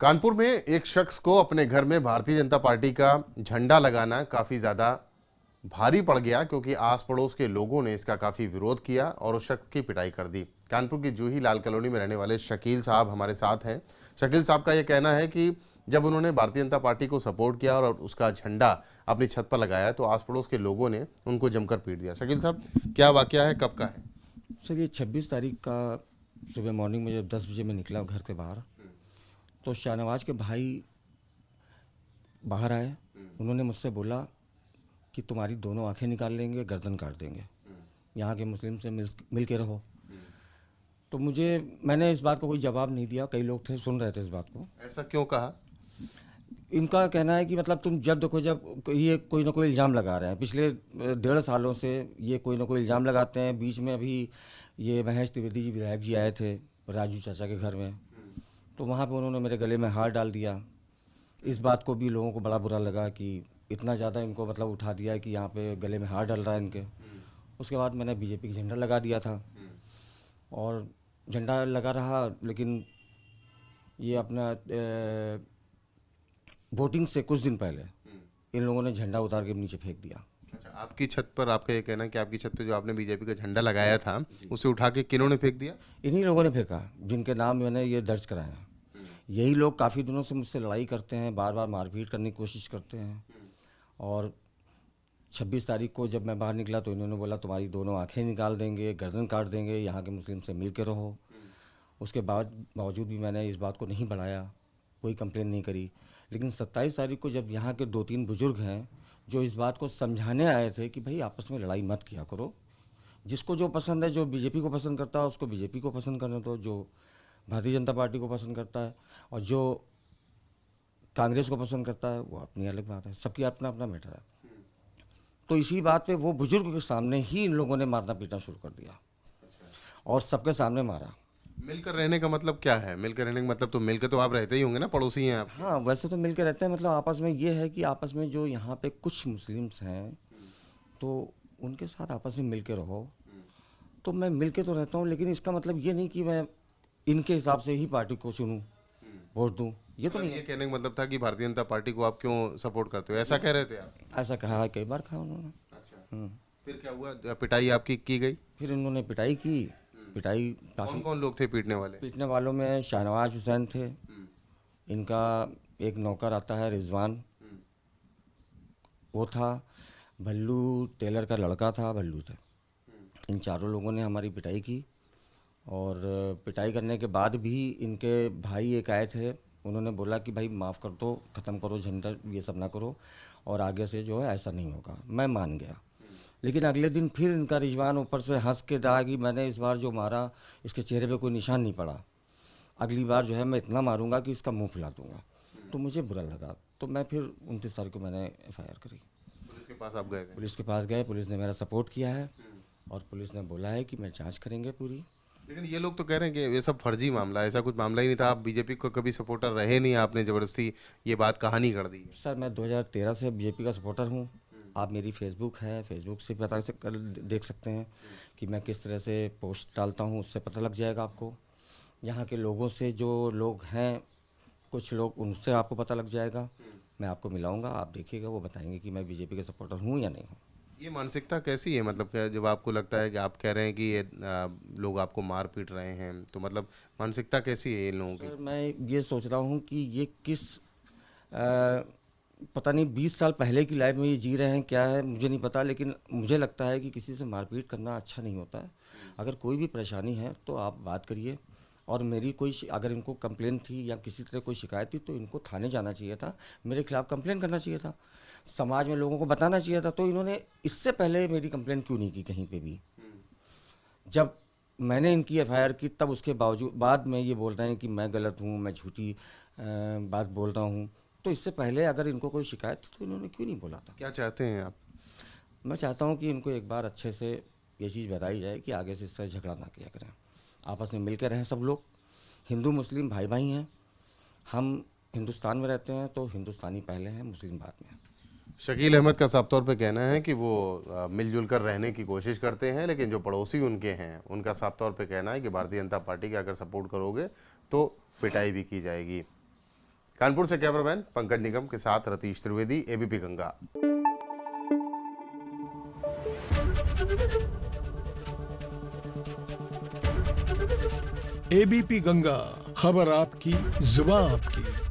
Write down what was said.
कानपुर में एक शख्स को अपने घर में भारतीय जनता पार्टी का झंडा लगाना काफी ज्यादा भारी पड़ गया, क्योंकि आस पड़ोस के लोगों ने इसका काफी विरोध किया और उस शख्स की पिटाई कर दी। कानपुर की जूही लाल कॉलोनी में रहने वाले शकील साहब हमारे साथ हैं। शकील साहब का यह कहना है कि जब उन्होंने भारतीय जनता पार्टी को सपोर्ट किया और उसका झंडा अपनी छत पर लगाया तो आस पड़ोस के लोगों ने उनको जमकर पीट दिया। शकील साहब, क्या वाकया है, कब का है? सर, ये 26 तारीख का सुबह मॉर्निंग में जब 10 बजे मैं निकला घर के बाहर, तो शाहनवाज के भाई बाहर आए। उन्होंने मुझसे बोला कि तुम्हारी दोनों आंखें निकाल लेंगे, गर्दन काट देंगे, यहाँ के मुस्लिम से मिल के रहो। तो मैंने इस बात को कोई जवाब नहीं दिया। कई लोग थे, सुन रहे थे इस बात को। ऐसा क्यों कहा? इनका कहना है कि मतलब तुम जब देखो, जब ये कोई ना कोई इल्ज़ाम लगा रहे हैं, पिछले 1.5 सालों से ये कोई ना कोई इल्ज़ाम लगाते हैं। बीच में अभी ये महेश त्रिवेदी जी, विधायक जी, आए थे राजू चाचा के घर में, तो वहाँ पे उन्होंने मेरे गले में हाथ डाल दिया। इस बात को भी लोगों को बड़ा बुरा लगा कि इतना ज़्यादा इनको मतलब उठा दिया है कि यहाँ पे गले में हाथ डल रहा है इनके। उसके बाद मैंने बीजेपी का झंडा लगा दिया था और झंडा लगा रहा, लेकिन ये अपना वोटिंग से कुछ दिन पहले इन लोगों ने झंडा उतार के नीचे फेंक दिया। अच्छा, आपकी छत पर, आपका ये कहना है कि आपकी छत पर जो आपने बीजेपी का झंडा लगाया था उसे उठा के किन्होंने फेंक दिया? इन्हीं लोगों ने फेंका जिनके नाम मैंने ये दर्ज कराया। यही लोग काफ़ी दिनों से मुझसे लड़ाई करते हैं, बार बार मारपीट करने की कोशिश करते हैं। और 26 तारीख को जब मैं बाहर निकला तो इन्होंने बोला तुम्हारी दोनों आंखें निकाल देंगे, गर्दन काट देंगे, यहाँ के मुस्लिम से मिल के रहो। उसके बावजूद भी मैंने इस बात को नहीं बढ़ाया, कोई कंप्लेन नहीं करी। लेकिन 27 तारीख को जब यहाँ के 2-3 बुजुर्ग हैं जो इस बात को समझाने आए थे कि भाई आपस में लड़ाई मत किया करो, जिसको जो पसंद है, जो बीजेपी को पसंद करता है उसको बीजेपी को पसंद करने दो, जो भारतीय जनता पार्टी को पसंद करता है और जो कांग्रेस को पसंद करता है वो अपनी अलग बात है, सबकी अपना अपना मैटर है। तो इसी बात पे वो बुजुर्ग के सामने ही इन लोगों ने मारना पीटना शुरू कर दिया और सबके सामने मारा। मिलकर रहने का मतलब क्या है? मिलकर रहने का मतलब तो मिलकर तो आप रहते ही होंगे ना, पड़ोसी हैं आप। हाँ, वैसे तो मिलकर रहते हैं, मतलब आपस में ये है कि आपस में जो यहाँ पे कुछ मुस्लिम्स हैं तो उनके साथ आपस में मिल के रहो। तो मैं मिल के तो रहता हूँ, लेकिन इसका मतलब ये नहीं कि मैं इनके हिसाब से ही पार्टी को चुनूँ, वोट दूँ, ये तो नहीं ये है। कहने का मतलब था कि भारतीय जनता पार्टी को आप क्यों सपोर्ट करते हो, ऐसा कह रहे थे आप? ऐसा कहा है, कई बार कहा उन्होंने। अच्छा, फिर क्या हुआ? पिटाई आपकी की गई? फिर इन्होंने पिटाई की। पिटाई कौन काफ़ी। कौन लोग थे पीटने वाले? पीटने वालों में शाहनवाज हुसैन थे, इनका एक नौकर आता है रिजवान, वो था, भल्लू टेलर का लड़का था, भल्लू थे। इन चारों लोगों ने हमारी पिटाई की और पिटाई करने के बाद भी इनके भाई एक आए थे। उन्होंने बोला कि भाई माफ़ कर दो, ख़त्म करो झंडा, ये सब ना करो और आगे से जो है ऐसा नहीं होगा। मैं मान गया। लेकिन अगले दिन फिर इनका रिजवान ऊपर से हंस के कहा कि मैंने इस बार जो मारा इसके चेहरे पे कोई निशान नहीं पड़ा, अगली बार जो है मैं इतना मारूंगा कि इसका मुंह फुला दूंगा। तो मुझे बुरा लगा, तो मैं फिर 29 तारीख को मैंने FIR करी। पुलिस के पास आप गए थे? पुलिस के पास गए, पुलिस ने मेरा सपोर्ट किया है और पुलिस ने बोला है कि मैं जांच करेंगे पूरी। लेकिन ये लोग तो कह रहे हैं कि ये सब फर्जी मामला है, ऐसा कुछ मामला ही नहीं था, आप बीजेपी को कभी सपोर्टर रहे नहीं, आपने जबरदस्ती ये बात कहानी कर दी। सर, मैं 2013 से बीजेपी का सपोर्टर हूँ। आप मेरी फेसबुक है, फेसबुक से देख सकते हैं कि मैं किस तरह से पोस्ट डालता हूँ, उससे पता लग जाएगा आपको। यहाँ के लोगों से, जो लोग हैं कुछ लोग, उनसे आपको पता लग जाएगा। मैं आपको मिलाऊंगा, आप देखिएगा, वो बताएंगे कि मैं बीजेपी का सपोर्टर हूँ या नहीं हूँ। ये मानसिकता कैसी है? मतलब क्या, जब आपको लगता है कि आप कह रहे हैं कि ये लोग आपको मार पीट रहे हैं, तो मतलब मानसिकता कैसी है इन लोगों की? सर, मैं ये सोच रहा हूँ कि ये किस पता नहीं 20 साल पहले की लाइफ में ये जी रहे हैं, क्या है मुझे नहीं पता, लेकिन मुझे लगता है कि किसी से मारपीट करना अच्छा नहीं होता है। अगर कोई भी परेशानी है तो आप बात करिए, और मेरी अगर इनको कंप्लेन थी या किसी तरह कोई शिकायत थी तो इनको थाने जाना चाहिए था, मेरे खिलाफ़ कंप्लेन करना चाहिए था, समाज में लोगों को बताना चाहिए था। तो इन्होंने इससे पहले मेरी कंप्लेन क्यों नहीं की कहीं पे भी? जब मैंने इनकी FIR की तब उसके बावजूद बाद में ये बोल रहे हैं कि मैं गलत हूँ, मैं झूठी बात बोल रहा हूँ। तो इससे पहले अगर इनको कोई शिकायत थी तो इन्होंने क्यों नहीं बोला था? क्या चाहते हैं आप? मैं चाहता हूँ कि इनको एक बार अच्छे से ये चीज़ बताई जाए कि आगे से इस तरह झगड़ा ना किया करें, आपस में मिल कर रहें सब लोग। हिंदू मुस्लिम भाई भाई हैं, हम हिंदुस्तान में रहते हैं तो हिंदुस्तानी पहले हैं, मुस्लिम बाद में। शकील अहमद का साफ तौर पे कहना है कि वो मिलजुल कर रहने की कोशिश करते हैं, लेकिन जो पड़ोसी उनके हैं उनका साफ तौर पे कहना है कि भारतीय जनता पार्टी का अगर सपोर्ट करोगे तो पिटाई भी की जाएगी। कानपुर से कैमरामैन पंकज निगम के साथ रतीश त्रिवेदी, एबीपी गंगा। एबीपी गंगा, खबर आपकी, जुबान आपकी।